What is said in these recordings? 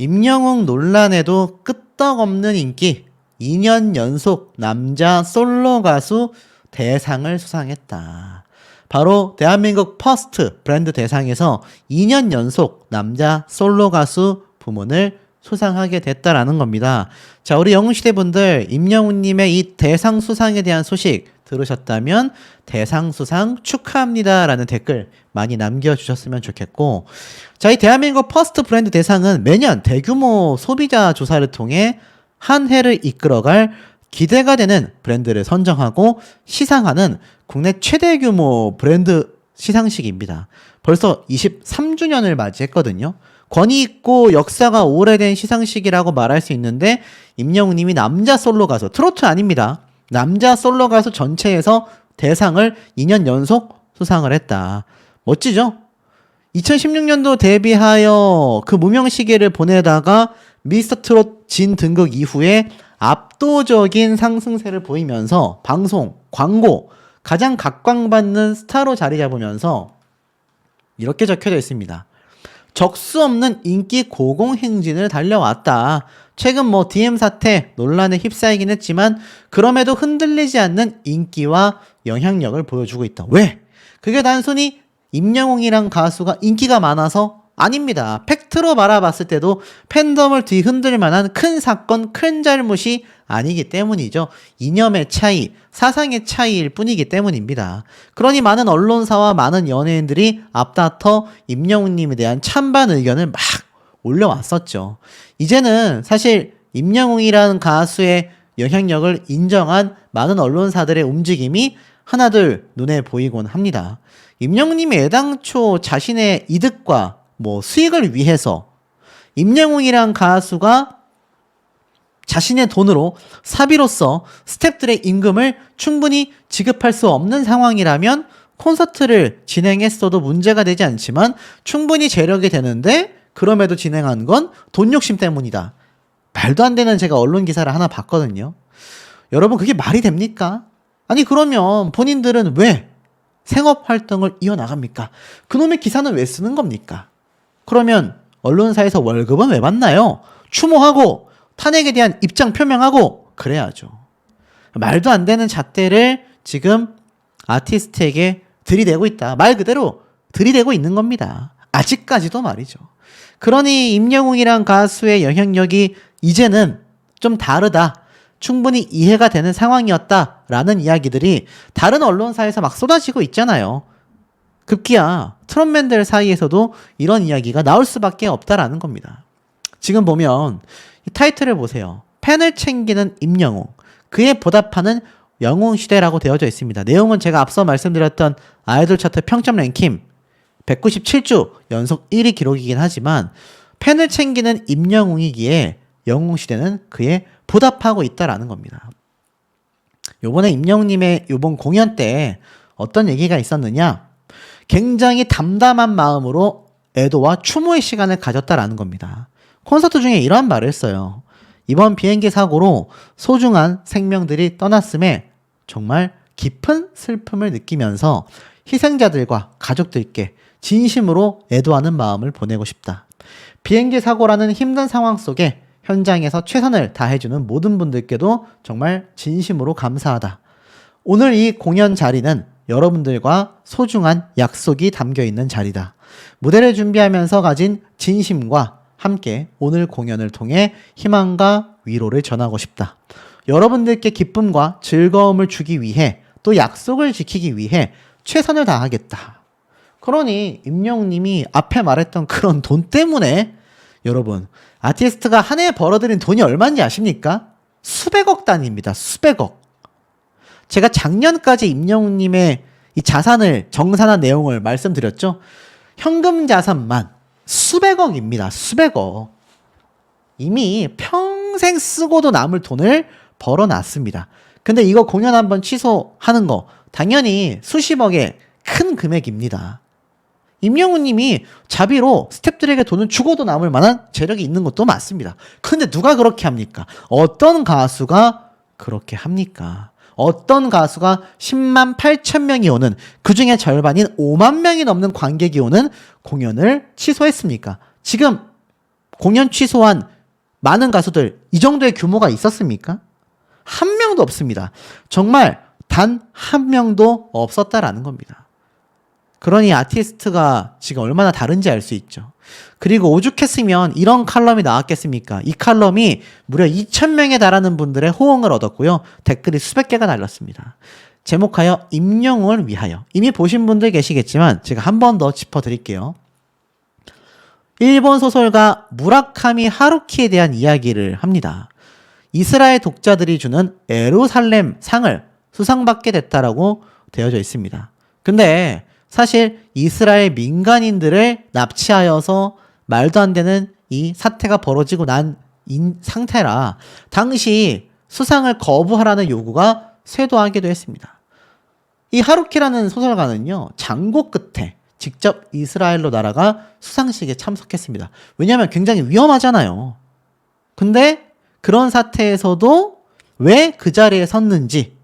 임영웅 논란에도 끄떡없는 인기, 2년 연속 남자 솔로 가수 대상을 수상했다. 바로 대한민국 퍼스트 브랜드 대상에서 2년 연속 남자 솔로 가수 부문을 수상하게 됐다라는 겁니다. 자, 우리 영웅시대 분들, 임영웅님의 이 대상 수상에 대한 소식 들으셨다면 대상 수상 축하합니다 라는 댓글 많이 남겨주셨으면 좋겠고, 자, 이 대한민국 퍼스트 브랜드 대상은 매년 대규모 소비자 조사를 통해 한 해를 이끌어갈 기대가 되는 브랜드를 선정하고 시상하는 국내 최대 규모 브랜드 시상식입니다. 벌써 23주년을 맞이했거든요. 권위 있고 역사가 오래된 시상식이라고 말할 수 있는데, 임영웅님이 남자 솔로 가수, 트로트 아닙니다. 남자 솔로 가수 전체에서 대상을 2년 연속 수상을 했다. 멋지죠? 2016년도 데뷔하여 그 무명 시기를 보내다가 미스터 트롯 진 등극 이후에 압도적인 상승세를 보이면서 방송, 광고, 가장 각광받는 스타로 자리 잡으면서 이렇게 적혀져 있습니다. 적수 없는 인기 고공행진을 달려왔다. 최근 DM 사태 논란에 휩싸이긴 했지만 그럼에도 흔들리지 않는 인기와 영향력을 보여주고 있다. 왜? 그게 단순히 임영웅이란 가수가 인기가 많아서 아닙니다. 팩트로 바라봤을 때도 팬덤을 뒤흔들 만한 큰 사건, 큰 잘못이 아니기 때문이죠. 이념의 차이, 사상의 차이일 뿐이기 때문입니다. 그러니 많은 언론사와 많은 연예인들이 앞다퉈 임영웅님에 대한 찬반 의견을 막 올려왔었죠. 이제는 사실 임영웅이라는 가수의 영향력을 인정한 많은 언론사들의 움직임이 하나둘 눈에 보이곤 합니다. 임영웅님이 애당초 자신의 이득과 수익을 위해서 임영웅이란 가수가 자신의 돈으로 사비로서 스태프들의 임금을 충분히 지급할 수 없는 상황이라면 콘서트를 진행했어도 문제가 되지 않지만 충분히 재력이 되는데 그럼에도 진행한 건 돈 욕심 때문이다. 말도 안 되는 제가 언론 기사를 하나 봤거든요. 여러분, 그게 말이 됩니까? 아니, 그러면 본인들은 왜 생업 활동을 이어나갑니까? 그놈의 기사는 왜 쓰는 겁니까? 그러면 언론사에서 월급은 왜 받나요? 추모하고 탄핵에 대한 입장 표명하고 그래야죠. 말도 안 되는 잣대를 지금 아티스트에게 들이대고 있다. 말 그대로 들이대고 있는 겁니다. 아직까지도 말이죠. 그러니 임영웅이란 가수의 영향력이 이제는 좀 다르다. 충분히 이해가 되는 상황이었다라는 이야기들이 다른 언론사에서 막 쏟아지고 있잖아요. 급기야 트롯맨들 사이에서도 이런 이야기가 나올 수밖에 없다라는 겁니다. 지금 보면 이 타이틀을 보세요. 팬을 챙기는 임영웅, 그에 보답하는 영웅시대라고 되어져 있습니다. 내용은 제가 앞서 말씀드렸던 아이돌 차트 평점 랭킹 197주 연속 1위 기록이긴 하지만 팬을 챙기는 임영웅이기에 영웅시대는 그에 보답하고 있다라는 겁니다. 요번에 임영웅님의 요번 공연 때 어떤 얘기가 있었느냐? 굉장히 담담한 마음으로 애도와 추모의 시간을 가졌다라는 겁니다. 콘서트 중에 이러한 말을 했어요. 이번 비행기 사고로 소중한 생명들이 떠났음에 정말 깊은 슬픔을 느끼면서 희생자들과 가족들께 진심으로 애도하는 마음을 보내고 싶다. 비행기 사고라는 힘든 상황 속에 현장에서 최선을 다해주는 모든 분들께도 정말 진심으로 감사하다. 오늘 이 공연 자리는 여러분들과 소중한 약속이 담겨있는 자리다. 무대를 준비하면서 가진 진심과 함께 오늘 공연을 통해 희망과 위로를 전하고 싶다. 여러분들께 기쁨과 즐거움을 주기 위해 또 약속을 지키기 위해 최선을 다하겠다. 그러니 임영웅님이 앞에 말했던 그런 돈 때문에 여러분, 아티스트가 한 해에 벌어들인 돈이 얼마인지 아십니까? 수백억 단위입니다. 수백억. 제가 작년까지 임영웅님의 이 자산을 정산한 내용을 말씀드렸죠. 현금 자산만 수백억입니다. 수백억. 이미 평생 쓰고도 남을 돈을 벌어놨습니다. 근데 이거 공연 한번 취소하는 거 당연히 수십억의 큰 금액입니다. 임영웅님이 자비로 스태프들에게 돈을 주고도 남을 만한 재력이 있는 것도 맞습니다. 근데 누가 그렇게 합니까? 어떤 가수가 그렇게 합니까? 어떤 가수가 10만 8천 명이 오는, 그 중에 절반인 5만 명이 넘는 관객이 오는 공연을 취소했습니까? 지금 공연 취소한 많은 가수들 이 정도의 규모가 있었습니까? 한 명도 없습니다. 정말 단 한 명도 없었다라는 겁니다. 그러니 아티스트가 지금 얼마나 다른지 알 수 있죠. 그리고 오죽했으면 이런 칼럼이 나왔겠습니까? 이 칼럼이 무려 2,000명에 달하는 분들의 호응을 얻었고요. 댓글이 수백 개가 달렸습니다. 제목하여 임영웅을 위하여. 이미 보신 분들 계시겠지만 제가 한 번 더 짚어드릴게요. 일본 소설가 무라카미 하루키에 대한 이야기를 합니다. 이스라엘 독자들이 주는 예루살렘 상을 수상받게 됐다라고 되어져 있습니다. 근데 사실 이스라엘 민간인들을 납치하여서 말도 안 되는 이 사태가 벌어지고 난 상태라 당시 수상을 거부하라는 요구가 쇄도하기도 했습니다. 이 하루키라는 소설가는요, 장고 끝에 직접 이스라엘로 날아가 수상식에 참석했습니다. 왜냐하면 굉장히 위험하잖아요. 근데 그런 사태에서도 왜 그 자리에 섰는지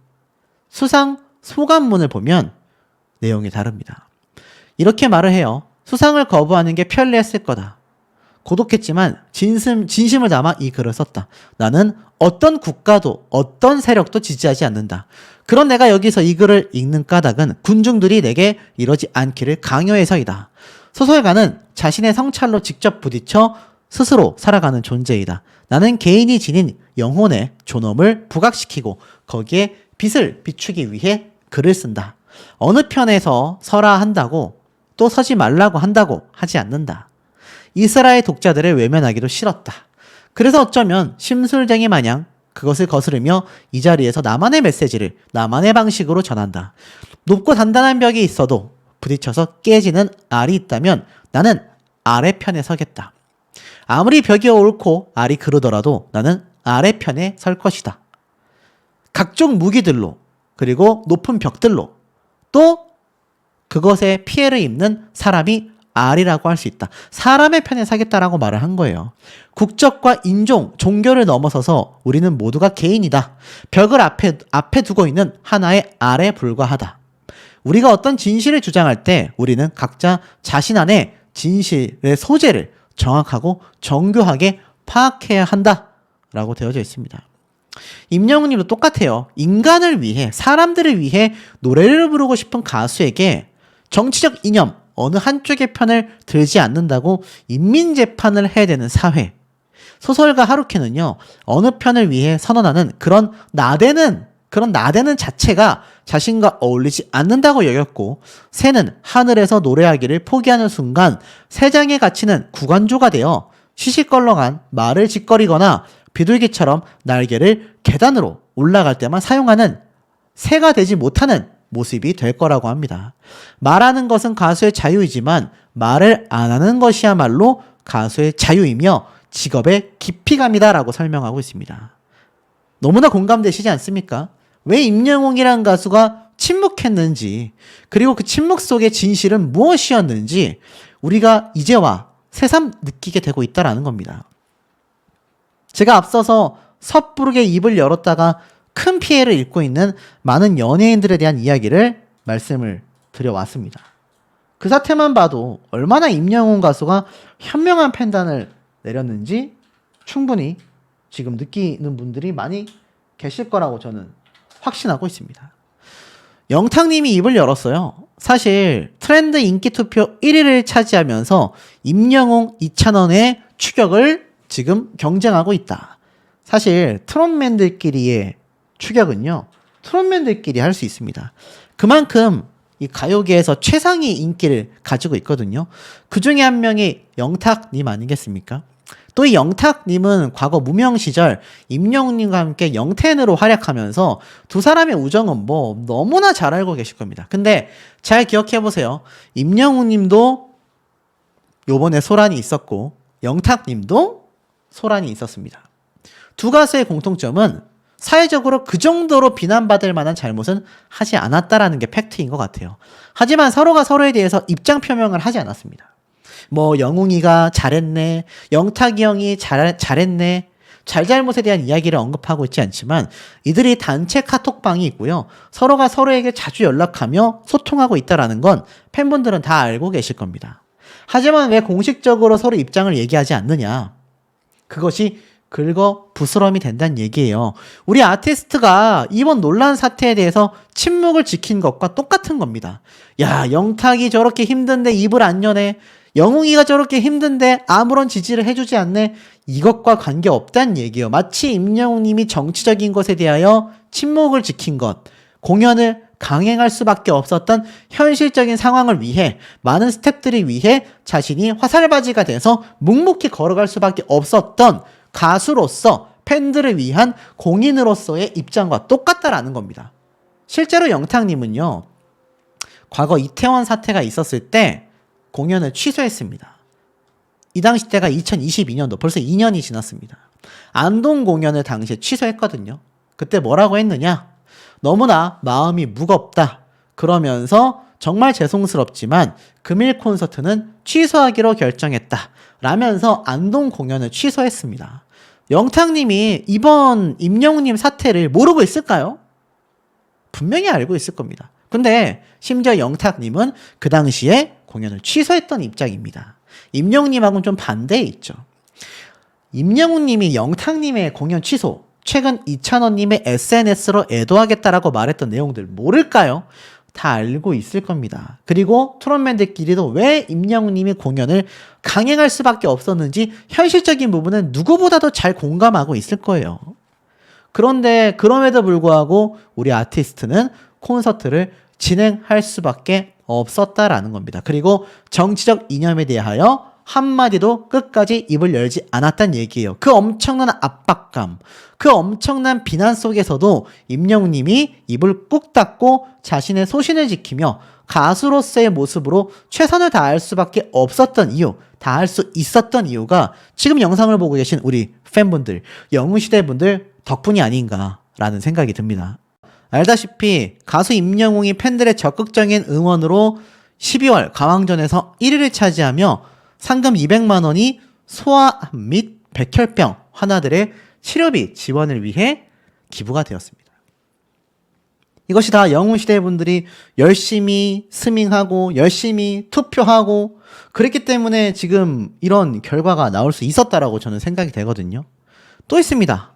수상 소감문을 보면 내용이 다릅니다. 이렇게 말을 해요. 수상을 거부하는 게 편리했을 거다. 고독했지만 진심을 담아 이 글을 썼다. 나는 어떤 국가도 어떤 세력도 지지하지 않는다. 그런 내가 여기서 이 글을 읽는 까닭은 군중들이 내게 이러지 않기를 강요해서이다. 소설가는 자신의 성찰로 직접 부딪혀 스스로 살아가는 존재이다. 나는 개인이 지닌 영혼의 존엄을 부각시키고 거기에 빛을 비추기 위해 글을 쓴다. 어느 편에서 서라 한다고 또 서지 말라고 한다고 하지 않는다. 이스라엘 독자들을 외면하기도 싫었다. 그래서 어쩌면 심술쟁이 마냥 그것을 거스르며 이 자리에서 나만의 메시지를 나만의 방식으로 전한다. 높고 단단한 벽이 있어도 부딪혀서 깨지는 알이 있다면 나는 알의 편에 서겠다. 아무리 벽이 옳고 알이 그르더라도 나는 알의 편에 설 것이다. 각종 무기들로 그리고 높은 벽들로 또 그것에 피해를 입는 사람이 알이라고 할 수 있다. 사람의 편에 서겠다라고 말을 한 거예요. 국적과 인종, 종교를 넘어서서 우리는 모두가 개인이다. 벽을 앞에 두고 있는 하나의 알에 불과하다. 우리가 어떤 진실을 주장할 때 우리는 각자 자신 안에 진실의 소재를 정확하고 정교하게 파악해야 한다라고 되어져 있습니다. 임영웅 님도 똑같아요. 인간을 위해, 사람들을 위해 노래를 부르고 싶은 가수에게 정치적 이념, 어느 한쪽의 편을 들지 않는다고 인민재판을 해야 되는 사회. 소설가 하루키는요, 어느 편을 위해 선언하는 그런 나대는 자체가 자신과 어울리지 않는다고 여겼고, 새는 하늘에서 노래하기를 포기하는 순간 새장에 갇히는 구간조가 되어 시시껄렁한 말을 짓거리거나 비둘기처럼 날개를 계단으로 올라갈 때만 사용하는 새가 되지 못하는 모습이 될 거라고 합니다. 말하는 것은 가수의 자유이지만 말을 안 하는 것이야말로 가수의 자유이며 직업의 깊이감이다라고 설명하고 있습니다. 너무나 공감되시지 않습니까? 왜 임영웅이라는 가수가 침묵했는지, 그리고 그 침묵 속의 진실은 무엇이었는지 우리가 이제와 새삼 느끼게 되고 있다는 겁니다. 제가 앞서서 섣부르게 입을 열었다가 큰 피해를 입고 있는 많은 연예인들에 대한 이야기를 말씀을 드려왔습니다. 그 사태만 봐도 얼마나 임영웅 가수가 현명한 판단을 내렸는지 충분히 지금 느끼는 분들이 많이 계실 거라고 저는 확신하고 있습니다. 영탁님이 입을 열었어요. 사실 트렌드 인기 투표 1위를 차지하면서 임영웅, 이찬원의 추격을 지금 경쟁하고 있다. 사실 트롯맨들끼리의 추격은요, 트롯맨들끼리 할 수 있습니다. 그만큼 이 가요계에서 최상위 인기를 가지고 있거든요. 그 중에 한 명이 영탁님 아니겠습니까? 또 이 영탁님은 과거 무명 시절 임영웅님과 함께 영텐으로 활약하면서 두 사람의 우정은 뭐 너무나 잘 알고 계실 겁니다. 근데 잘 기억해보세요. 임영웅님도 요번에 소란이 있었고 영탁님도 소란이 있었습니다. 두 가수의 공통점은 사회적으로 그 정도로 비난받을 만한 잘못은 하지 않았다라는 게 팩트인 것 같아요. 하지만 서로가 서로에 대해서 입장 표명을 하지 않았습니다. 뭐 영웅이가 잘했네, 영탁이 형이 잘했네, 잘잘못에 대한 이야기를 언급하고 있지 않지만 이들이 단체 카톡방이 있고요. 서로가 서로에게 자주 연락하며 소통하고 있다는 건 팬분들은 다 알고 계실 겁니다. 하지만 왜 공식적으로 서로 입장을 얘기하지 않느냐? 그것이 긁어 부스럼이 된다는 얘기예요. 우리 아티스트가 이번 논란 사태에 대해서 침묵을 지킨 것과 똑같은 겁니다. 야, 영탁이 저렇게 힘든데 입을 안 여네. 영웅이가 저렇게 힘든데 아무런 지지를 해주지 않네. 이것과 관계없다는 얘기예요. 마치 임영웅님이 정치적인 것에 대하여 침묵을 지킨 것, 공연을 강행할 수밖에 없었던 현실적인 상황을 위해, 많은 스태프들이 위해 자신이 화살바지가 돼서 묵묵히 걸어갈 수밖에 없었던 가수로서 팬들을 위한 공인으로서의 입장과 똑같다라는 겁니다. 실제로 영탁님은요, 과거 이태원 사태가 있었을 때 공연을 취소했습니다. 이 당시 때가 2022년도, 벌써 2년이 지났습니다. 안동 공연을 당시에 취소했거든요. 그때 뭐라고 했느냐? 너무나 마음이 무겁다. 그러면서 정말 죄송스럽지만 금일 콘서트는 취소하기로 결정했다. 라면서 안동 공연을 취소했습니다. 영탁님이 이번 임영웅님 사태를 모르고 있을까요? 분명히 알고 있을 겁니다. 근데 심지어 영탁님은 그 당시에 공연을 취소했던 입장입니다. 임영웅님하고는 좀 반대에 있죠. 임영웅님이 영탁님의 공연 취소, 최근 이찬원님의 SNS로 애도하겠다라고 말했던 내용들 모를까요? 다 알고 있을 겁니다. 그리고 트롯맨들끼리도 왜 임영웅님이 공연을 강행할 수밖에 없었는지 현실적인 부분은 누구보다도 잘 공감하고 있을 거예요. 그런데 그럼에도 불구하고 우리 아티스트는 콘서트를 진행할 수밖에 없었다라는 겁니다. 그리고 정치적 이념에 대하여 한마디도 끝까지 입을 열지 않았다는 얘기예요. 그 엄청난 압박감, 그 엄청난 비난 속에서도 임영웅님이 입을 꾹 닫고 자신의 소신을 지키며 가수로서의 모습으로 최선을 다할 수밖에 없었던 이유, 다할 수 있었던 이유가 지금 영상을 보고 계신 우리 팬분들, 영웅시대 분들 덕분이 아닌가라는 생각이 듭니다. 알다시피 가수 임영웅이 팬들의 적극적인 응원으로 12월 가왕전에서 1위를 차지하며 상금 200만 원이 소아암 및 백혈병 환자들의 치료비 지원을 위해 기부가 되었습니다. 이것이 다 영웅시대 분들이 열심히 스밍하고 열심히 투표하고 그랬기 때문에 지금 이런 결과가 나올 수 있었다라고 저는 생각이 되거든요. 또 있습니다.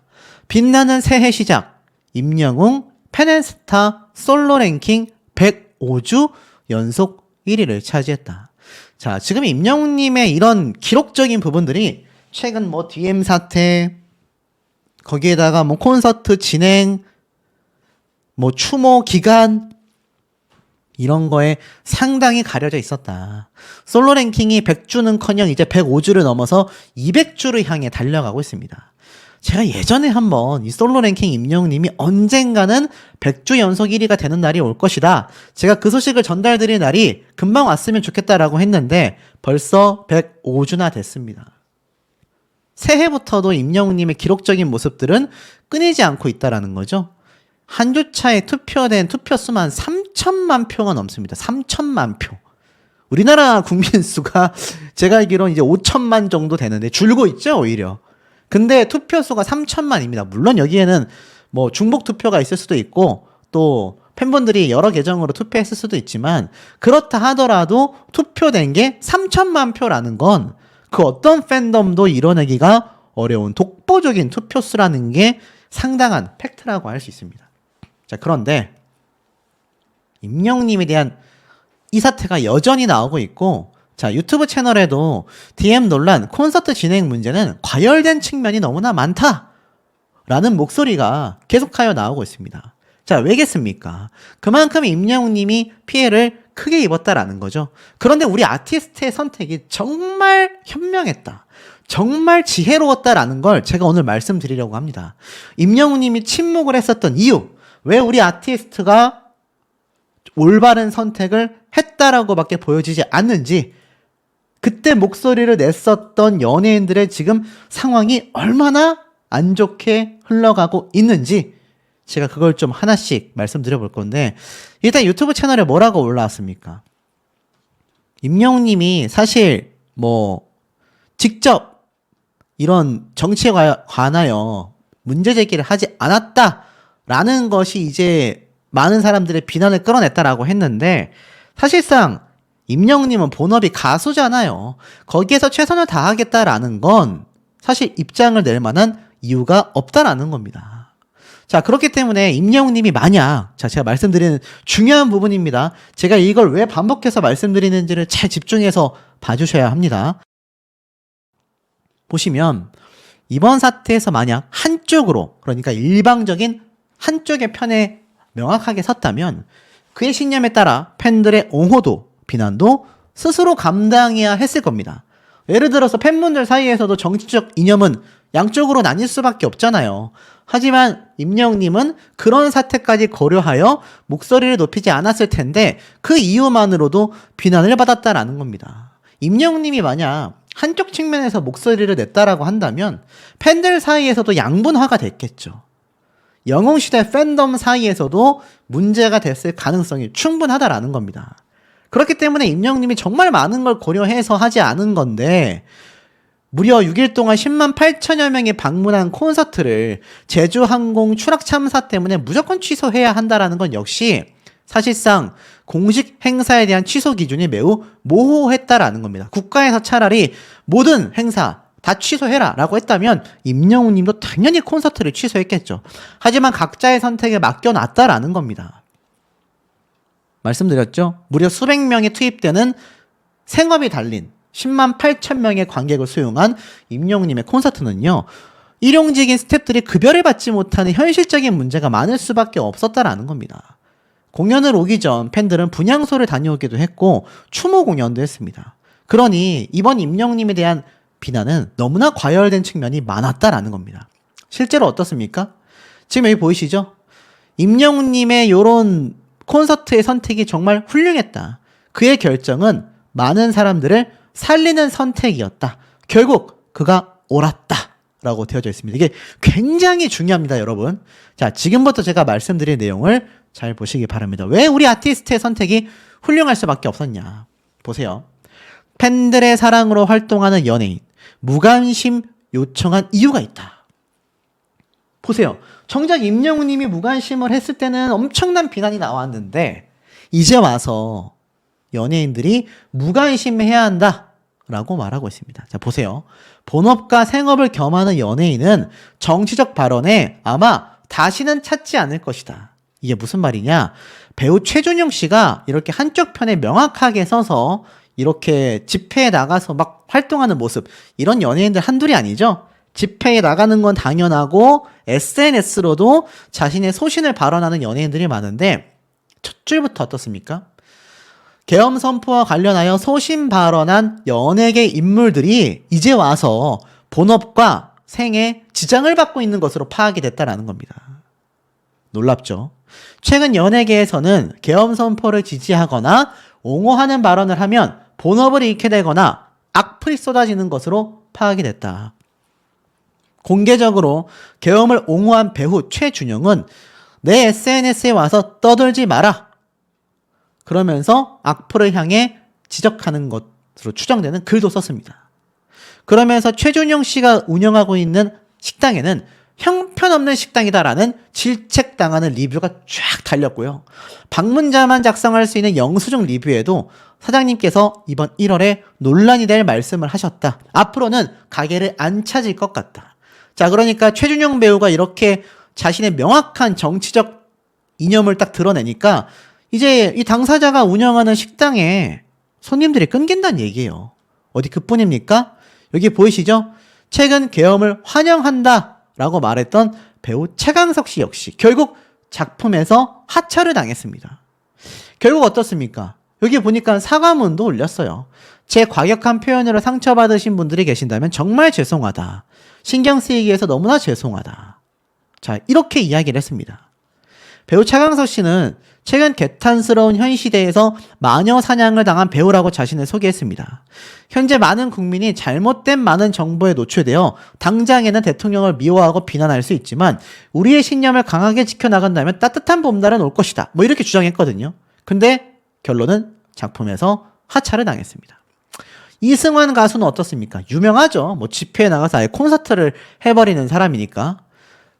빛나는 새해 시작, 임영웅 팬앤스타 솔로 랭킹 105주 연속 1위를 차지했다. 자, 지금 임영웅님의 이런 기록적인 부분들이 최근 뭐 DM 사태, 거기에다가 뭐 콘서트 진행, 뭐 추모 기간, 이런 거에 상당히 가려져 있었다. 솔로 랭킹이 100주는커녕 이제 105주를 넘어서 200주를 향해 달려가고 있습니다. 제가 예전에 한번 이 솔로 랭킹 임영웅님이 언젠가는 100주 연속 1위가 되는 날이 올 것이다. 제가 그 소식을 전달드릴 날이 금방 왔으면 좋겠다라고 했는데 벌써 105주나 됐습니다. 새해부터도 임영웅님의 기록적인 모습들은 끊이지 않고 있다라는 거죠. 한 주 차에 투표된 투표수만 3천만 표가 넘습니다. 3천만 표. 우리나라 국민 수가 제가 알기로는 이제 5천만 정도 되는데 줄고 있죠, 오히려. 근데 투표수가 3천만입니다. 물론 여기에는 뭐 중복 투표가 있을 수도 있고 또 팬분들이 여러 계정으로 투표했을 수도 있지만 그렇다 하더라도 투표된 게 3천만 표라는 건 그 어떤 팬덤도 이뤄내기가 어려운 독보적인 투표수라는 게 상당한 팩트라고 할 수 있습니다. 자, 그런데 임영웅님에 대한 이 사태가 여전히 나오고 있고, 자, 유튜브 채널에도 DM 논란, 콘서트 진행 문제는 과열된 측면이 너무나 많다라는 목소리가 계속하여 나오고 있습니다. 자, 왜겠습니까? 그만큼 임영웅님이 피해를 크게 입었다라는 거죠. 그런데 우리 아티스트의 선택이 정말 현명했다, 정말 지혜로웠다라는 걸 제가 오늘 말씀드리려고 합니다. 임영웅님이 침묵을 했었던 이유, 왜 우리 아티스트가 올바른 선택을 했다라고밖에 보여지지 않는지, 그때 목소리를 냈었던 연예인들의 지금 상황이 얼마나 안 좋게 흘러가고 있는지 제가 그걸 좀 하나씩 말씀드려 볼 건데, 일단 유튜브 채널에 뭐라고 올라왔습니까? 임영웅님이 사실 뭐 직접 이런 정치에 관하여 문제 제기를 하지 않았다라는 것이 이제 많은 사람들의 비난을 끌어냈다라고 했는데, 사실상 임영웅님은 본업이 가수잖아요. 거기에서 최선을 다하겠다라는 건 사실 입장을 낼 만한 이유가 없다라는 겁니다. 자, 그렇기 때문에 임영웅님이 만약, 자, 제가 말씀드리는 중요한 부분입니다. 제가 이걸 왜 반복해서 말씀드리는지를 잘 집중해서 봐주셔야 합니다. 보시면 이번 사태에서 만약 한쪽으로, 그러니까 일방적인 한쪽의 편에 명확하게 섰다면 그의 신념에 따라 팬들의 옹호도, 비난도 스스로 감당해야 했을 겁니다. 예를 들어서 팬분들 사이에서도 정치적 이념은 양쪽으로 나뉠 수밖에 없잖아요. 하지만 임영웅님은 그런 사태까지 고려하여 목소리를 높이지 않았을 텐데 그 이유만으로도 비난을 받았다라는 겁니다. 임영웅님이 만약 한쪽 측면에서 목소리를 냈다라고 한다면 팬들 사이에서도 양분화가 됐겠죠. 영웅시대 팬덤 사이에서도 문제가 됐을 가능성이 충분하다라는 겁니다. 그렇기 때문에 임영웅님이 정말 많은 걸 고려해서 하지 않은 건데 무려 6일 동안 10만 8천여 명이 방문한 콘서트를 제주항공 추락 참사 때문에 무조건 취소해야 한다라는 건 역시 사실상 공식 행사에 대한 취소 기준이 매우 모호했다라는 겁니다. 국가에서 차라리 모든 행사 다 취소해라 라고 했다면 임영웅 님도 당연히 콘서트를 취소했겠죠. 하지만 각자의 선택에 맡겨놨다라는 겁니다. 말씀드렸죠? 무려 수백 명이 투입되는 생업이 달린 10만 8천 명의 관객을 수용한 임영웅님의 콘서트는요, 일용직인 스태프들이 급여를 받지 못하는 현실적인 문제가 많을 수밖에 없었다라는 겁니다. 공연을 오기 전 팬들은 분향소를 다녀오기도 했고 추모 공연도 했습니다. 그러니 이번 임영웅님에 대한 비난은 너무나 과열된 측면이 많았다라는 겁니다. 실제로 어떻습니까? 지금 여기 보이시죠? 임영웅님의 이런 콘서트의 선택이 정말 훌륭했다. 그의 결정은 많은 사람들을 살리는 선택이었다. 결국 그가 옳았다 라고 되어져 있습니다. 이게 굉장히 중요합니다, 여러분. 자, 지금부터 제가 말씀드릴 내용을 잘 보시기 바랍니다. 왜 우리 아티스트의 선택이 훌륭할 수밖에 없었냐. 보세요. 팬들의 사랑으로 활동하는 연예인, 무관심 요청한 이유가 있다. 보세요. 정작 임영웅 님이 무관심을 했을 때는 엄청난 비난이 나왔는데 이제 와서 연예인들이 무관심해야 한다 라고 말하고 있습니다. 자, 보세요. 본업과 생업을 겸하는 연예인은 정치적 발언에 아마 다시는 찾지 않을 것이다. 이게 무슨 말이냐? 배우 최준용 씨가 이렇게 한쪽 편에 명확하게 서서 이렇게 집회에 나가서 막 활동하는 모습, 이런 연예인들 한둘이 아니죠? 집회에 나가는 건 당연하고 SNS로도 자신의 소신을 발언하는 연예인들이 많은데 첫 줄부터 어떻습니까? 계엄 선포와 관련하여 소신 발언한 연예계 인물들이 이제 와서 본업과 생에 지장을 받고 있는 것으로 파악이 됐다라는 겁니다. 놀랍죠? 최근 연예계에서는 계엄 선포를 지지하거나 옹호하는 발언을 하면 본업을 잃게 되거나 악플이 쏟아지는 것으로 파악이 됐다. 공개적으로 계엄을 옹호한 배우 최준용은 내 SNS에 와서 떠들지 마라. 그러면서 악플을 향해 지적하는 것으로 추정되는 글도 썼습니다. 그러면서 최준용 씨가 운영하고 있는 식당에는 형편없는 식당이다라는 질책당하는 리뷰가 쫙 달렸고요. 방문자만 작성할 수 있는 영수증 리뷰에도 사장님께서 이번 1월에 논란이 될 말씀을 하셨다. 앞으로는 가게를 안 찾을 것 같다. 자, 그러니까 최준용 배우가 이렇게 자신의 명확한 정치적 이념을 딱 드러내니까 이제 이 당사자가 운영하는 식당에 손님들이 끊긴다는 얘기예요. 어디 그뿐입니까? 여기 보이시죠? 최근 계엄을 환영한다 라고 말했던 배우 최강석 씨 역시 결국 작품에서 하차를 당했습니다. 결국 어떻습니까? 여기 보니까 사과문도 올렸어요. 제 과격한 표현으로 상처받으신 분들이 계신다면 정말 죄송하다. 신경 쓰이게 해서 너무나 죄송하다. 자, 이렇게 이야기를 했습니다. 배우 최강석 씨는 최근 개탄스러운 현 시대에서 마녀 사냥을 당한 배우라고 자신을 소개했습니다. 현재 많은 국민이 잘못된 많은 정보에 노출되어 당장에는 대통령을 미워하고 비난할 수 있지만 우리의 신념을 강하게 지켜나간다면 따뜻한 봄날은 올 것이다. 뭐 이렇게 주장했거든요. 근데 결론은 작품에서 하차를 당했습니다. 이승환 가수는 어떻습니까? 유명하죠. 뭐 집회에 나가서 아예 콘서트를 해버리는 사람이니까.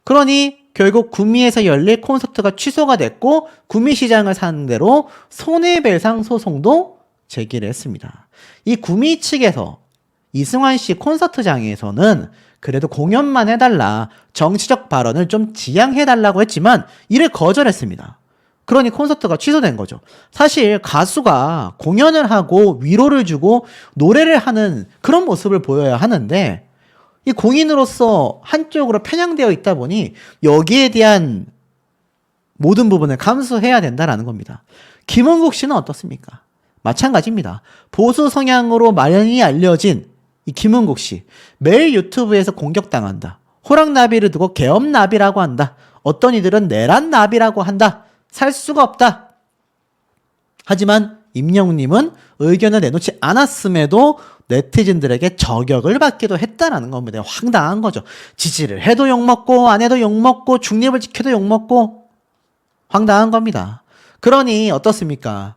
그러니 결국 구미에서 열릴 콘서트가 취소가 됐고 구미시장을 상대로 손해배상 소송도 제기를 했습니다. 이 구미 측에서 이승환 씨 콘서트장에서는 그래도 공연만 해달라. 정치적 발언을 좀 지양해달라고 했지만 이를 거절했습니다. 그러니 콘서트가 취소된 거죠. 사실 가수가 공연을 하고 위로를 주고 노래를 하는 그런 모습을 보여야 하는데 이 공인으로서 한쪽으로 편향되어 있다 보니 여기에 대한 모든 부분을 감수해야 된다라는 겁니다. 김은국 씨는 어떻습니까? 마찬가지입니다. 보수 성향으로 많이 알려진 이 김은국 씨 매일 유튜브에서 공격당한다. 호랑나비를 두고 개엄나비라고 한다. 어떤 이들은 내란나비라고 한다. 살 수가 없다. 하지만 임영웅님은 의견을 내놓지 않았음에도 네티즌들에게 저격을 받기도 했다라는 겁니다. 황당한 거죠. 지지를 해도 욕먹고 안 해도 욕먹고 중립을 지켜도 욕먹고 황당한 겁니다. 그러니 어떻습니까?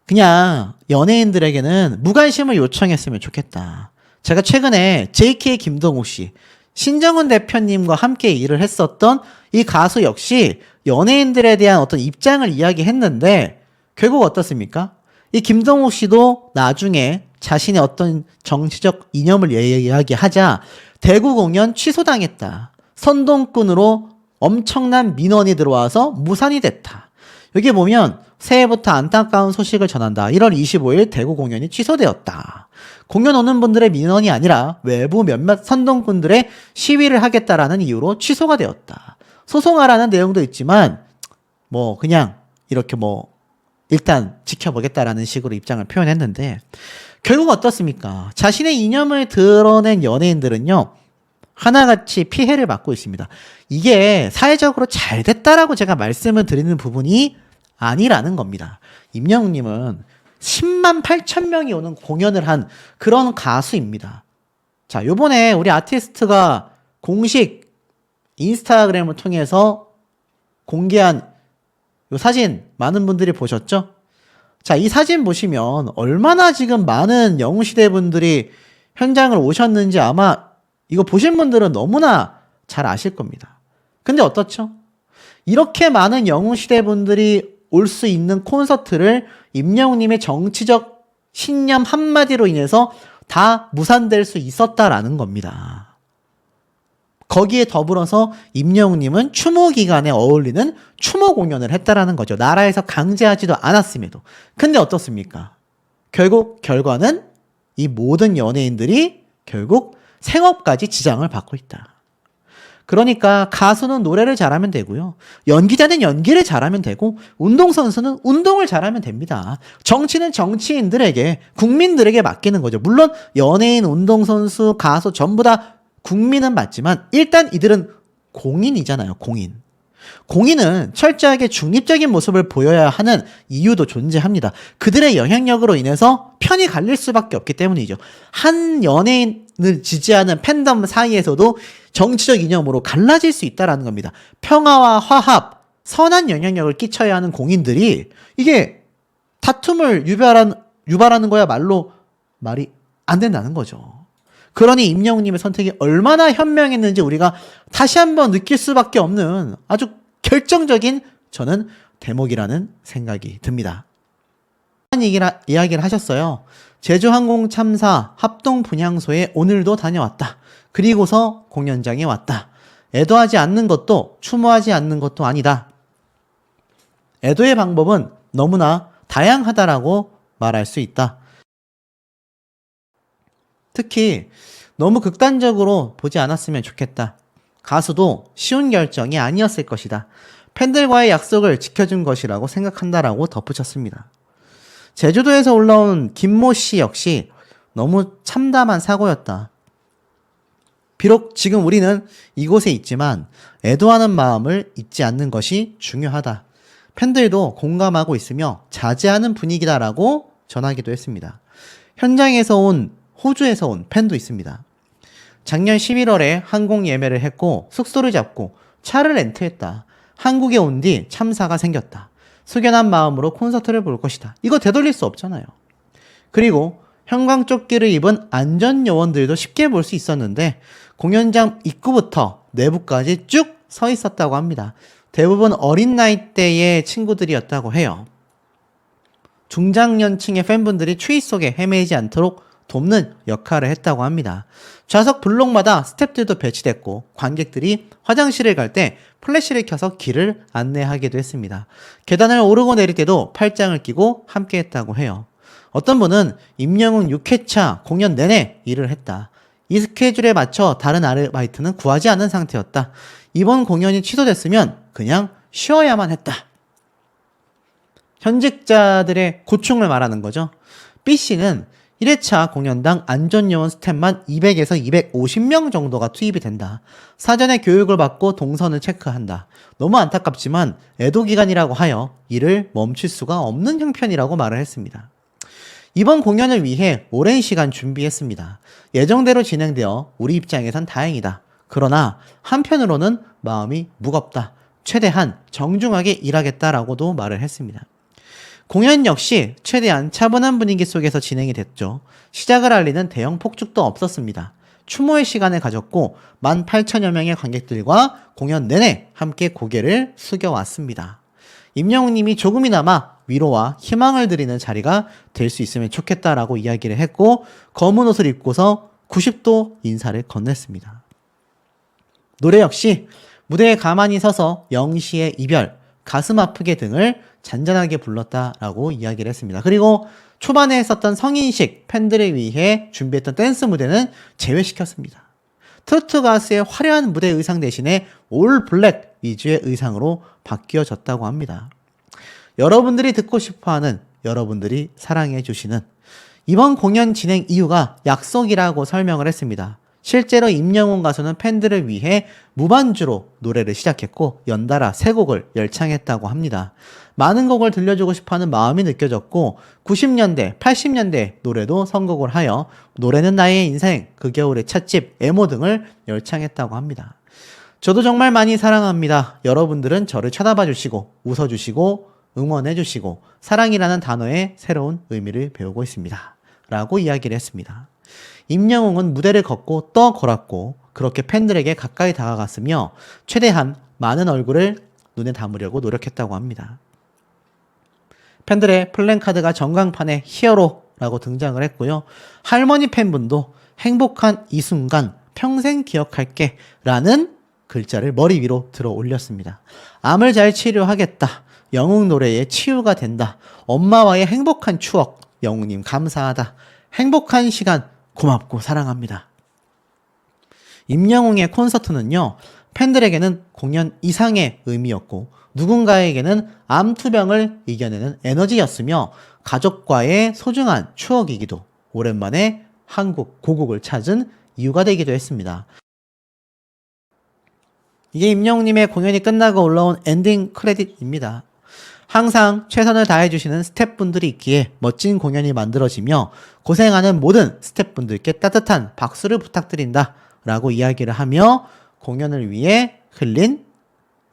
그냥 연예인들에게는 무관심을 요청했으면 좋겠다. 제가 최근에 JK 김동욱 씨, 신정훈 대표님과 함께 일을 했었던 이 가수 역시 연예인들에 대한 어떤 입장을 이야기했는데 결국 어떻습니까? 이 김동욱 씨도 나중에 자신의 어떤 정치적 이념을 이야기하자 대구 공연 취소당했다. 선동꾼으로 엄청난 민원이 들어와서 무산이 됐다. 여기 보면 새해부터 안타까운 소식을 전한다. 1월 25일 대구 공연이 취소되었다. 공연 오는 분들의 민원이 아니라 외부 몇몇 선동꾼들의 시위를 하겠다라는 이유로 취소가 되었다. 소송하라는 내용도 있지만 뭐 그냥 이렇게 뭐 일단 지켜보겠다라는 식으로 입장을 표현했는데 결국 어떻습니까? 자신의 이념을 드러낸 연예인들은요. 하나같이 피해를 받고 있습니다. 이게 사회적으로 잘 됐다라고 제가 말씀을 드리는 부분이 아니라는 겁니다. 임영웅님은 10만 8천 명이 오는 공연을 한 그런 가수입니다. 자, 요번에 우리 아티스트가 공식 인스타그램을 통해서 공개한 요 사진 많은 분들이 보셨죠? 자, 이 사진 보시면 얼마나 지금 많은 영웅시대 분들이 현장을 오셨는지 아마 이거 보신 분들은 너무나 잘 아실 겁니다. 근데 어떻죠? 이렇게 많은 영웅시대 분들이 올 수 있는 콘서트를 임영웅님의 정치적 신념 한마디로 인해서 다 무산될 수 있었다라는 겁니다. 거기에 더불어서 임영웅님은 추모 기간에 어울리는 추모 공연을 했다라는 거죠. 나라에서 강제하지도 않았음에도. 근데 어떻습니까? 결국 결과는 이 모든 연예인들이 결국 생업까지 지장을 받고 있다. 그러니까 가수는 노래를 잘하면 되고요. 연기자는 연기를 잘하면 되고 운동선수는 운동을 잘하면 됩니다. 정치는 정치인들에게 국민들에게 맡기는 거죠. 물론 연예인, 운동선수, 가수 전부 다 국민은 맞지만 일단 이들은 공인이잖아요. 공인. 공인은 철저하게 중립적인 모습을 보여야 하는 이유도 존재합니다. 그들의 영향력으로 인해서 편이 갈릴 수밖에 없기 때문이죠. 한 연예인을 지지하는 팬덤 사이에서도 정치적 이념으로 갈라질 수 있다는 겁니다. 평화와 화합, 선한 영향력을 끼쳐야 하는 공인들이 이게 다툼을 유발하는 거야말로 말이 안 된다는 거죠. 그러니 임영웅님의 선택이 얼마나 현명했는지 우리가 다시 한번 느낄 수밖에 없는 아주 결정적인 저는 대목이라는 생각이 듭니다. 이야기를 하셨어요. 제주항공 참사 합동 분향소에 오늘도 다녀왔다. 그리고서 공연장에 왔다. 애도하지 않는 것도 추모하지 않는 것도 아니다. 애도의 방법은 너무나 다양하다라고 말할 수 있다. 특히 너무 극단적으로 보지 않았으면 좋겠다. 가수도 쉬운 결정이 아니었을 것이다. 팬들과의 약속을 지켜준 것이라고 생각한다라고 덧붙였습니다. 제주도에서 올라온 김모 씨 역시 너무 참담한 사고였다. 비록 지금 우리는 이곳에 있지만 애도하는 마음을 잊지 않는 것이 중요하다. 팬들도 공감하고 있으며 자제하는 분위기다라고 전하기도 했습니다. 호주에서 온 팬도 있습니다. 작년 11월에 항공 예매를 했고 숙소를 잡고 차를 렌트했다. 한국에 온 뒤 참사가 생겼다. 숙연한 마음으로 콘서트를 볼 것이다. 이거 되돌릴 수 없잖아요. 그리고 형광조끼를 입은 안전요원들도 쉽게 볼 수 있었는데 공연장 입구부터 내부까지 쭉 서 있었다고 합니다. 대부분 어린 나이대의 친구들이었다고 해요. 중장년층의 팬분들이 추위 속에 헤매지 않도록 돕는 역할을 했다고 합니다. 좌석 블록마다 스태프들도 배치됐고 관객들이 화장실을 갈 때 플래시를 켜서 길을 안내하기도 했습니다. 계단을 오르고 내릴 때도 팔짱을 끼고 함께 했다고 해요. 어떤 분은 임영웅 6회차 공연 내내 일을 했다. 이 스케줄에 맞춰 다른 아르바이트는 구하지 않은 상태였다. 이번 공연이 취소됐으면 그냥 쉬어야만 했다. 현직자들의 고충을 말하는 거죠. B씨는 1회차 공연당 안전요원 스태프만 200에서 250명 정도가 투입이 된다. 사전에 교육을 받고 동선을 체크한다. 너무 안타깝지만 애도기간이라고 하여 일을 멈출 수가 없는 형편이라고 말을 했습니다. 이번 공연을 위해 오랜 시간 준비했습니다. 예정대로 진행되어 우리 입장에선 다행이다. 그러나 한편으로는 마음이 무겁다. 최대한 정중하게 일하겠다라고도 말을 했습니다. 공연 역시 최대한 차분한 분위기 속에서 진행이 됐죠. 시작을 알리는 대형 폭죽도 없었습니다. 추모의 시간을 가졌고 18,000여 명의 관객들과 공연 내내 함께 고개를 숙여왔습니다. 임영웅 님이 조금이나마 위로와 희망을 드리는 자리가 될 수 있으면 좋겠다라고 이야기를 했고 검은 옷을 입고서 90도 인사를 건넸습니다. 노래 역시 무대에 가만히 서서 영시의 이별, 가슴 아프게 등을 잔잔하게 불렀다라고 이야기를 했습니다. 그리고 초반에 했었던 성인식 팬들을 위해 준비했던 댄스 무대는 제외시켰습니다. 트로트 가수의 화려한 무대 의상 대신에 올 블랙 위주의 의상으로 바뀌어졌다고 합니다. 여러분들이 듣고 싶어하는, 여러분들이 사랑해 주시는 이번 공연 진행 이유가 약속이라고 설명을 했습니다. 실제로 임영웅 가수는 팬들을 위해 무반주로 노래를 시작했고 연달아 3곡을 열창했다고 합니다. 많은 곡을 들려주고 싶어하는 마음이 느껴졌고 90년대, 80년대 노래도 선곡을 하여 노래는 나의 인생, 그 겨울의 찻집, 에모 등을 열창했다고 합니다. 저도 정말 많이 사랑합니다. 여러분들은 저를 쳐다봐 주시고 웃어주시고 응원해주시고 사랑이라는 단어의 새로운 의미를 배우고 있습니다. 라고 이야기를 했습니다. 임영웅은 무대를 걷고 또 걸었고 그렇게 팬들에게 가까이 다가갔으며 최대한 많은 얼굴을 눈에 담으려고 노력했다고 합니다. 팬들의 플랜카드가 전광판에 히어로라고 등장을 했고요. 할머니 팬분도 행복한 이 순간 평생 기억할게 라는 글자를 머리 위로 들어 올렸습니다. 암을 잘 치료하겠다. 영웅 노래에 치유가 된다. 엄마와의 행복한 추억. 영웅님 감사하다. 행복한 시간 고맙고 사랑합니다. 임영웅의 콘서트는요. 팬들에게는 공연 이상의 의미였고 누군가에게는 암투병을 이겨내는 에너지였으며 가족과의 소중한 추억이기도 오랜만에 한국 고국을 찾은 이유가 되기도 했습니다. 이게 임영웅님의 공연이 끝나고 올라온 엔딩 크레딧입니다. 항상 최선을 다해주시는 스태프분들이 있기에 멋진 공연이 만들어지며 고생하는 모든 스태프분들께 따뜻한 박수를 부탁드린다 라고 이야기를 하며 공연을 위해 흘린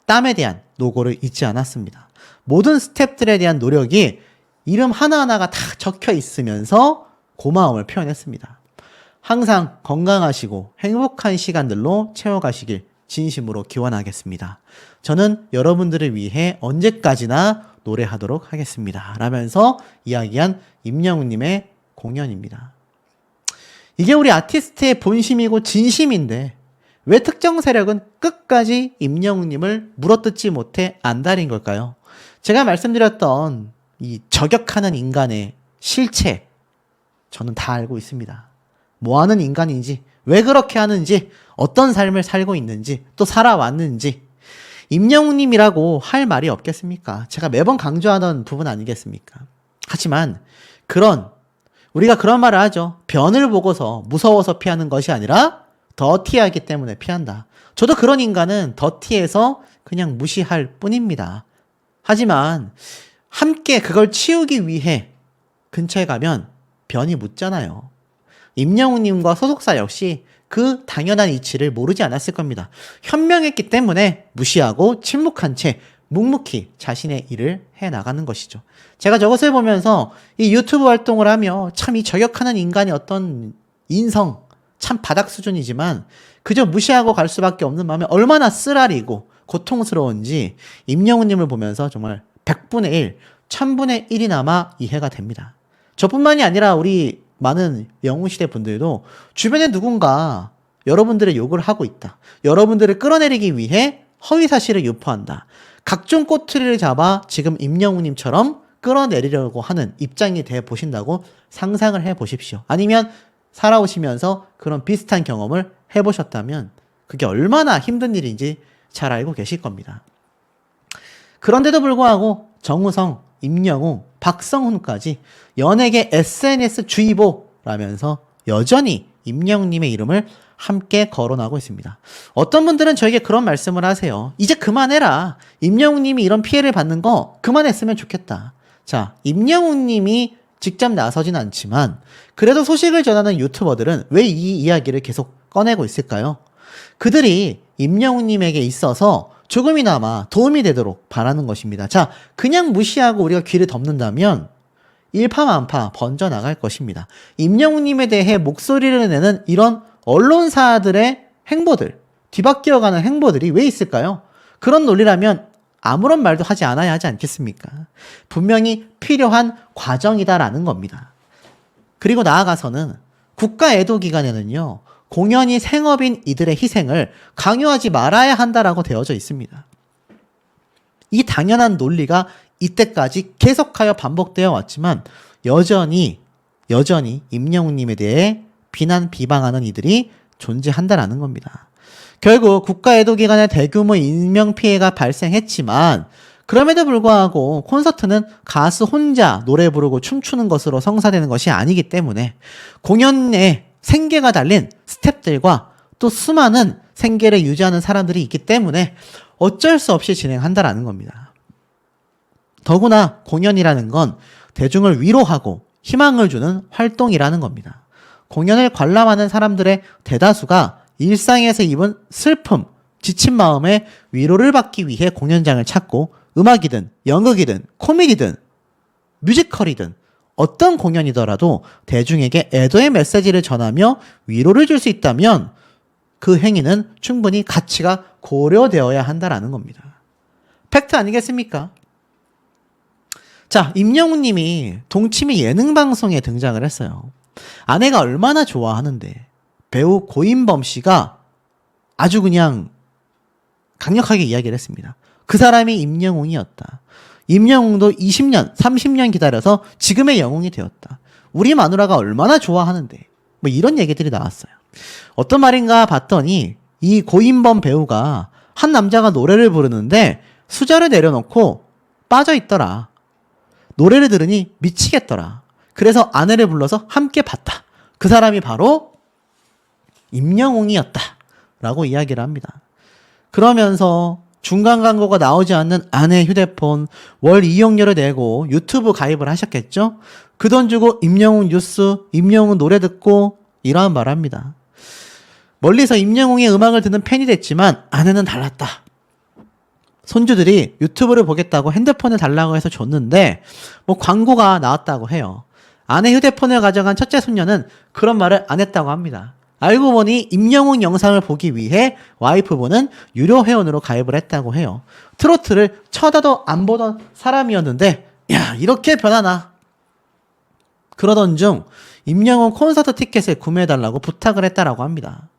땀에 대한 노고를 잊지 않았습니다. 모든 스태프들에 대한 노력이 이름 하나하나가 다 적혀 있으면서 고마움을 표현했습니다. 항상 건강하시고 행복한 시간들로 채워가시길 진심으로 기원하겠습니다. 저는 여러분들을 위해 언제까지나 노래하도록 하겠습니다. 라면서 이야기한 임영웅님의 공연입니다. 이게 우리 아티스트의 본심이고 진심인데 왜 특정 세력은 끝까지 임영웅님을 물어뜯지 못해 안달인 걸까요? 제가 말씀드렸던 이 저격하는 인간의 실체 저는 다 알고 있습니다. 뭐 하는 인간인지, 왜 그렇게 하는지, 어떤 삶을 살고 있는지, 또 살아왔는지 임영웅님이라고 할 말이 없겠습니까? 제가 매번 강조하던 부분 아니겠습니까? 하지만 우리가 그런 말을 하죠. 변을 보고서 무서워서 피하는 것이 아니라 더티하기 때문에 피한다. 저도 그런 인간은 더티해서 그냥 무시할 뿐입니다. 하지만 함께 그걸 치우기 위해 근처에 가면 변이 묻잖아요. 임영웅님과 소속사 역시 그 당연한 이치를 모르지 않았을 겁니다. 현명했기 때문에 무시하고 침묵한 채 묵묵히 자신의 일을 해나가는 것이죠. 제가 저것을 보면서 이 유튜브 활동을 하며 참 이 저격하는 인간의 어떤 인성 참 바닥 수준이지만 그저 무시하고 갈 수밖에 없는 마음이 얼마나 쓰라리고 고통스러운지 임영웅님을 보면서 정말 100분의 1, 1000분의 1이나마 이해가 됩니다. 저뿐만이 아니라 우리 많은 영웅시대 분들도 주변에 누군가 여러분들의 욕을 하고 있다. 여러분들을 끌어내리기 위해 허위사실을 유포한다. 각종 꼬투리를 잡아 지금 임영웅님처럼 끌어내리려고 하는 입장이 돼 보신다고 상상을 해 보십시오. 아니면 살아오시면서 그런 비슷한 경험을 해보셨다면 그게 얼마나 힘든 일인지 잘 알고 계실 겁니다. 그런데도 불구하고 정우성, 임영웅, 박성훈까지 연예계 SNS 주의보라면서 여전히 임영웅님의 이름을 함께 거론하고 있습니다. 어떤 분들은 저에게 그런 말씀을 하세요. 이제 그만해라. 임영웅님이 이런 피해를 받는 거 그만했으면 좋겠다. 자, 임영웅님이 직접 나서진 않지만 그래도 소식을 전하는 유튜버들은 왜 이 이야기를 계속 꺼내고 있을까요? 그들이 임영웅님에게 있어서 조금이나마 도움이 되도록 바라는 것입니다. 자, 그냥 무시하고 우리가 귀를 덮는다면 일파만파 번져나갈 것입니다. 임영웅님에 대해 목소리를 내는 이런 언론사들의 행보들, 뒤바뀌어가는 행보들이 왜 있을까요? 그런 논리라면 아무런 말도 하지 않아야 하지 않겠습니까? 분명히 필요한 과정이다라는 겁니다. 그리고 나아가서는 국가애도기간에는요, 공연이 생업인 이들의 희생을 강요하지 말아야 한다라고 되어져 있습니다. 이 당연한 논리가 이때까지 계속하여 반복되어 왔지만 여전히 임영웅님에 대해 비난, 비방하는 이들이 존재한다라는 겁니다. 결국 국가애도기간에 대규모 인명피해가 발생했지만 그럼에도 불구하고 콘서트는 가수 혼자 노래 부르고 춤추는 것으로 성사되는 것이 아니기 때문에 공연에 생계가 달린 스태프들과 또 수많은 생계를 유지하는 사람들이 있기 때문에 어쩔 수 없이 진행한다라는 겁니다. 더구나 공연이라는 건 대중을 위로하고 희망을 주는 활동이라는 겁니다. 공연을 관람하는 사람들의 대다수가 일상에서 입은 슬픔, 지친 마음에 위로를 받기 위해 공연장을 찾고 음악이든 연극이든 코미디든 뮤지컬이든 어떤 공연이더라도 대중에게 애도의 메시지를 전하며 위로를 줄 수 있다면 그 행위는 충분히 가치가 고려되어야 한다라는 겁니다. 팩트 아니겠습니까? 자, 임영웅님이 동치미 예능방송에 등장을 했어요. 아내가 얼마나 좋아하는데 배우 고인범 씨가 아주 그냥 강력하게 이야기를 했습니다. 그 사람이 임영웅이었다. 임영웅도 20년, 30년 기다려서 지금의 영웅이 되었다. 우리 마누라가 얼마나 좋아하는데 뭐 이런 얘기들이 나왔어요. 어떤 말인가 봤더니 이 고인범 배우가 한 남자가 노래를 부르는데 수저를 내려놓고 빠져있더라. 노래를 들으니 미치겠더라. 그래서 아내를 불러서 함께 봤다. 그 사람이 바로 임영웅이었다 라고 이야기를 합니다. 그러면서 중간 광고가 나오지 않는 아내 휴대폰 월 이용료를 내고 유튜브 가입을 하셨겠죠? 그 돈 주고 임영웅 뉴스, 임영웅 노래 듣고 이러한 말을 합니다. 멀리서 임영웅의 음악을 듣는 팬이 됐지만 아내는 달랐다. 손주들이 유튜브를 보겠다고 핸드폰을 달라고 해서 줬는데 뭐 광고가 나왔다고 해요. 아내 휴대폰을 가져간 첫째 손녀는 그런 말을 안 했다고 합니다. 알고 보니 임영웅 영상을 보기 위해 와이프분은 유료 회원으로 가입을 했다고 해요. 트로트를 쳐다도 안 보던 사람이었는데 야, 이렇게 변하나. 그러던 중 임영웅 콘서트 티켓을 구매해달라고 부탁을 했다라고 합니다.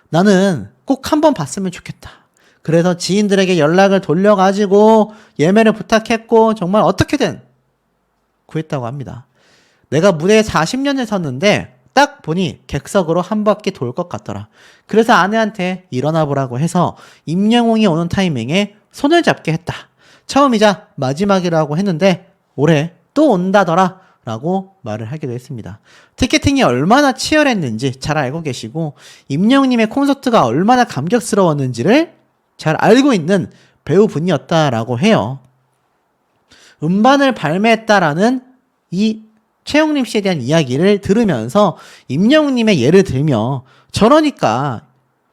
나는 꼭 한번 봤으면 좋겠다. 그래서 지인들에게 연락을 돌려가지고 예매를 부탁했고 정말 어떻게든 구했다고 합니다. 내가 무대에 40년을 섰는데 딱 보니 객석으로 한 바퀴 돌 것 같더라. 그래서 아내한테 일어나 보라고 해서 임영웅이 오는 타이밍에 손을 잡게 했다. 처음이자 마지막이라고 했는데 올해 또 온다더라 라고 말을 하기도 했습니다. 티켓팅이 얼마나 치열했는지 잘 알고 계시고 임영웅님의 콘서트가 얼마나 감격스러웠는지를 잘 알고 있는 배우분이었다라고 해요. 음반을 발매했다라는 이 최영림 씨에 대한 이야기를 들으면서 임영웅님의 예를 들며 저러니까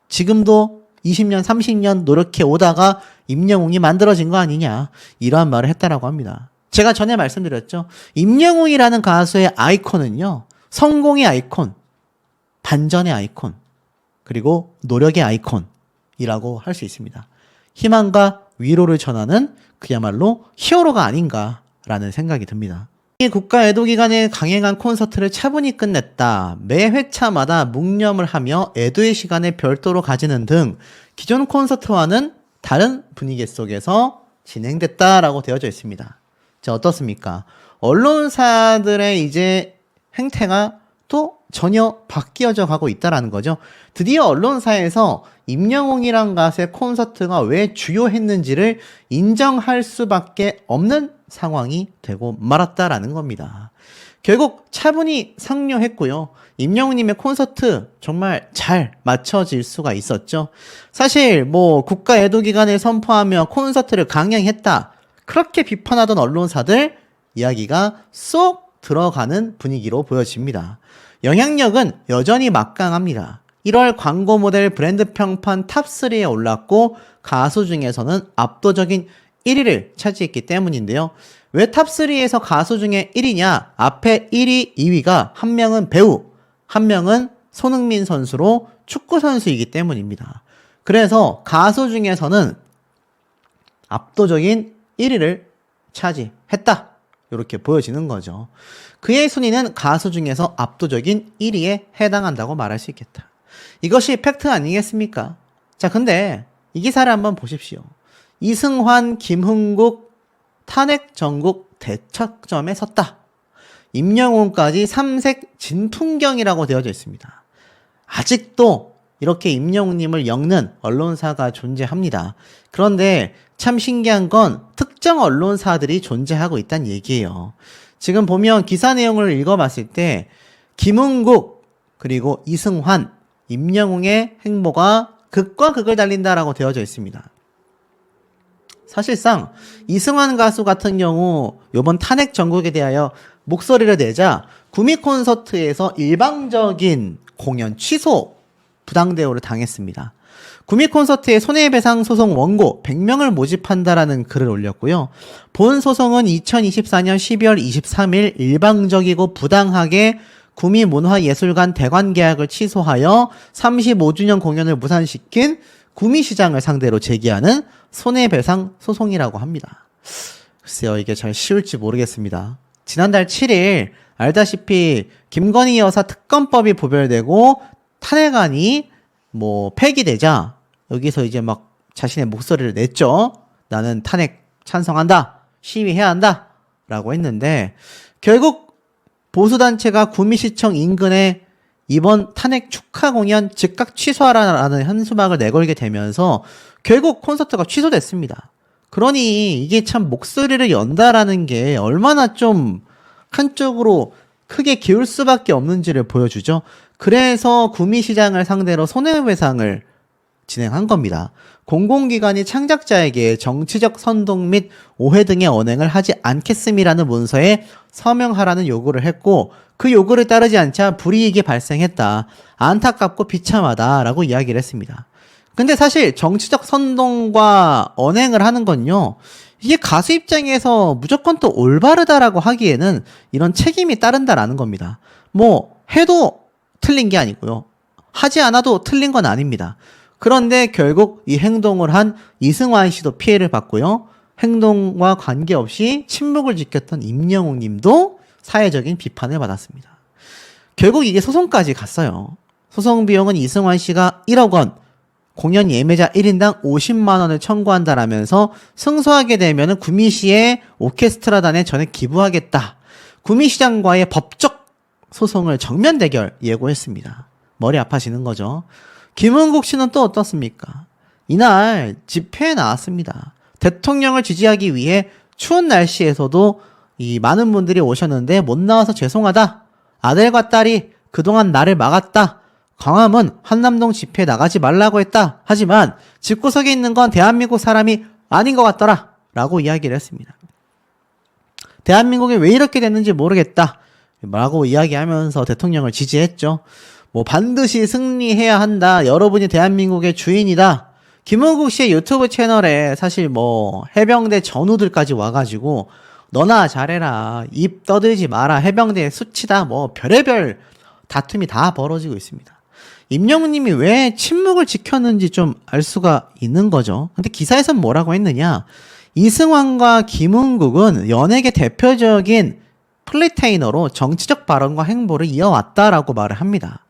지금도 20년, 30년 노력해 오다가 임영웅이 만들어진 거 아니냐 이러한 말을 했다라고 합니다. 제가 전에 말씀드렸죠. 임영웅이라는 가수의 아이콘은요. 성공의 아이콘, 반전의 아이콘, 그리고 노력의 아이콘이라고 할 수 있습니다. 희망과 위로를 전하는 그야말로 히어로가 아닌가라는 생각이 듭니다. 이 국가 애도기간에 강행한 콘서트를 차분히 끝냈다. 매 회차마다 묵념을 하며 애도의 시간을 별도로 가지는 등 기존 콘서트와는 다른 분위기 속에서 진행됐다라고 되어져 있습니다. 자, 어떻습니까? 언론사들의 이제 행태가 또 전혀 바뀌어져 가고 있다라는 거죠. 드디어 언론사에서 임영웅이란 가수의 콘서트가 왜 주요했는지를 인정할 수밖에 없는 상황이 되고 말았다라는 겁니다. 결국 차분히 상료했고요. 임영웅님의 콘서트 정말 잘 맞춰질 수가 있었죠. 사실 뭐 국가 애도 기간을 선포하며 콘서트를 강행했다. 그렇게 비판하던 언론사들 이야기가 쏙 들어가는 분위기로 보여집니다. 영향력은 여전히 막강합니다. 1월 광고 모델 브랜드 평판 탑3에 올랐고 가수 중에서는 압도적인 1위를 차지했기 때문인데요. 왜 탑3에서 가수 중에 1위냐? 앞에 1위, 2위가 한 명은 배우, 한 명은 손흥민 선수로 축구 선수이기 때문입니다. 그래서 가수 중에서는 압도적인 1위를 차지했다. 이렇게 보여지는 거죠. 그의 순위는 가수 중에서 압도적인 1위에 해당한다고 말할 수 있겠다. 이것이 팩트 아니겠습니까? 자, 근데 이 기사를 한번 보십시오. 이승환, 김흥국 탄핵 전국 대척점에 섰다. 임영웅까지 삼색 진풍경이라고 되어져 있습니다. 아직도 이렇게 임영웅님을 엮는 언론사가 존재합니다. 그런데 참 신기한 건 특정 언론사들이 존재하고 있다는 얘기예요. 지금 보면 기사 내용을 읽어봤을 때 김흥국 그리고 이승환, 임영웅의 행보가 극과 극을 달린다라고 되어져 있습니다. 사실상 이승환 가수 같은 경우 이번 탄핵 전국에 대하여 목소리를 내자 구미 콘서트에서 일방적인 공연 취소 부당대우를 당했습니다. 구미 콘서트의 손해배상 소송 원고 100명을 모집한다라는 글을 올렸고요. 본 소송은 2024년 12월 23일 일방적이고 부당하게 구미 문화예술관 대관 계약을 취소하여 35주년 공연을 무산시킨 구미시장을 상대로 제기하는 손해배상 소송이라고 합니다. 글쎄요, 이게 잘 쉬울지 모르겠습니다. 지난달 7일 알다시피 김건희 여사 특검법이 부결되고 탄핵안이 폐기되자 여기서 이제 막 자신의 목소리를 냈죠. 나는 탄핵 찬성한다. 시위해야 한다. 라고 했는데 결국 보수단체가 구미시청 인근에 이번 탄핵 축하 공연 즉각 취소하라는 현수막을 내걸게 되면서 결국 콘서트가 취소됐습니다. 그러니 이게 참 목소리를 연다라는 게 얼마나 좀 한쪽으로 크게 기울 수밖에 없는지를 보여주죠. 그래서 구미시장을 상대로 손해배상을 진행한 겁니다. 공공기관이 창작자에게 정치적 선동 및 오해 등의 언행을 하지 않겠음이라는 문서에 서명하라는 요구를 했고 그 요구를 따르지 않자 불이익이 발생했다. 안타깝고 비참하다라고 이야기를 했습니다. 근데 사실 정치적 선동과 언행을 하는 건요. 이게 가수 입장에서 무조건 또 올바르다라고 하기에는 이런 책임이 따른다라는 겁니다. 해도 틀린 게 아니고요. 하지 않아도 틀린 건 아닙니다. 그런데 결국 이 행동을 한 이승환 씨도 피해를 받고요. 행동과 관계없이 침묵을 지켰던 임영웅 님도 사회적인 비판을 받았습니다. 결국 이게 소송까지 갔어요. 소송 비용은 이승환 씨가 1억 원, 공연 예매자 1인당 50만 원을 청구한다라면서 승소하게 되면 구미시의 오케스트라단에 전액 기부하겠다. 구미시장과의 법적 소송을 정면 대결 예고했습니다. 머리 아파지는 거죠. 김흥국 씨는 또 어떻습니까? 이날 집회에 나왔습니다. 대통령을 지지하기 위해 추운 날씨에서도 이 많은 분들이 오셨는데 못 나와서 죄송하다. 아들과 딸이 그동안 나를 막았다. 광화문 한남동 집회에 나가지 말라고 했다. 하지만 집구석에 있는 건 대한민국 사람이 아닌 것 같더라. 라고 이야기를 했습니다. 대한민국이 왜 이렇게 됐는지 모르겠다. 라고 이야기하면서 대통령을 지지했죠. 반드시 승리해야 한다. 여러분이 대한민국의 주인이다. 김흥국 씨의 유튜브 채널에 사실 해병대 전우들까지 와가지고 너나 잘해라. 입 떠들지 마라. 해병대 수치다. 별의별 다툼이 다 벌어지고 있습니다. 임영웅 님이 왜 침묵을 지켰는지 좀 알 수가 있는 거죠. 근데 기사에선 뭐라고 했느냐. 이승환과 김흥국은 연예계 대표적인 플리테이너로 정치적 발언과 행보를 이어왔다라고 말을 합니다.